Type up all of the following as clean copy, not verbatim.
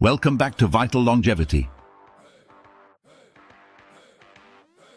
Welcome back to Vital Longevity.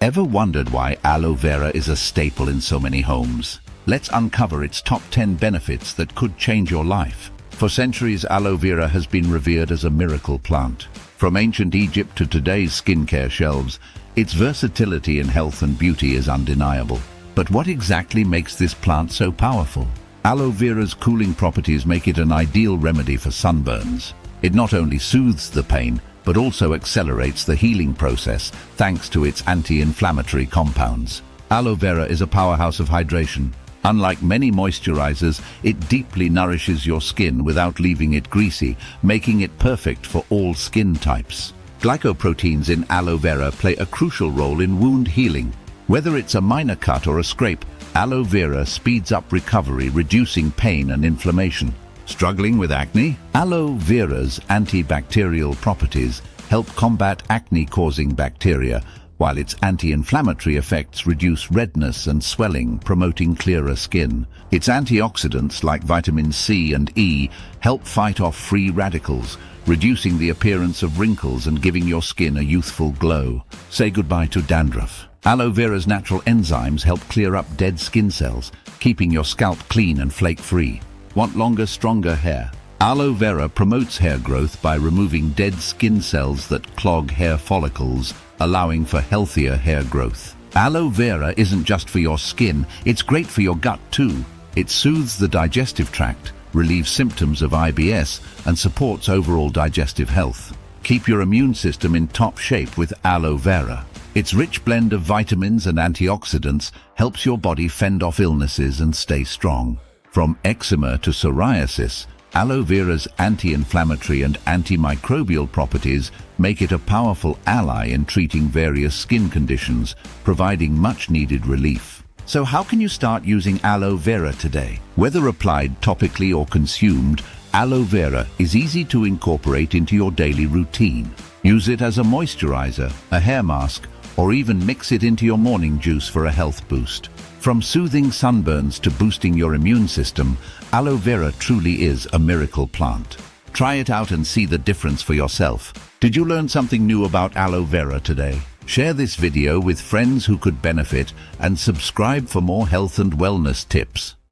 Ever wondered why aloe vera is a staple in so many homes? Let's uncover its top 10 benefits that could change your life. For centuries, aloe vera has been revered as a miracle plant. From ancient Egypt to today's skincare shelves, its versatility in health and beauty is undeniable. But what exactly makes this plant so powerful? Aloe vera's cooling properties make it an ideal remedy for sunburns. It not only soothes the pain, but also accelerates the healing process thanks to its anti-inflammatory compounds. Aloe vera is a powerhouse of hydration. Unlike many moisturizers, it deeply nourishes your skin without leaving it greasy, making it perfect for all skin types. Glycoproteins in aloe vera play a crucial role in wound healing. Whether it's a minor cut or a scrape, aloe vera speeds up recovery, reducing pain and inflammation. Struggling with acne? Aloe vera's antibacterial properties help combat acne-causing bacteria, while its anti-inflammatory effects reduce redness and swelling, promoting clearer skin. Its antioxidants, like vitamin C and E, help fight off free radicals, reducing the appearance of wrinkles and giving your skin a youthful glow. Say goodbye to dandruff. Aloe vera's natural enzymes help clear up dead skin cells, keeping your scalp clean and flake-free. Want longer, stronger hair? Aloe vera promotes hair growth by removing dead skin cells that clog hair follicles, allowing for healthier hair growth. Aloe vera isn't just for your skin, it's great for your gut too. It soothes the digestive tract, relieves symptoms of IBS, and supports overall digestive health. Keep your immune system in top shape with aloe vera. Its rich blend of vitamins and antioxidants helps your body fend off illnesses and stay strong. From eczema to psoriasis, aloe vera's anti-inflammatory and antimicrobial properties make it a powerful ally in treating various skin conditions, providing much-needed relief. So how can you start using aloe vera today? Whether applied topically or consumed, aloe vera is easy to incorporate into your daily routine. Use it as a moisturizer, a hair mask, or even mix it into your morning juice for a health boost. From soothing sunburns to boosting your immune system, aloe vera truly is a miracle plant. Try it out and see the difference for yourself. Did you learn something new about aloe vera today? Share this video with friends who could benefit and subscribe for more health and wellness tips.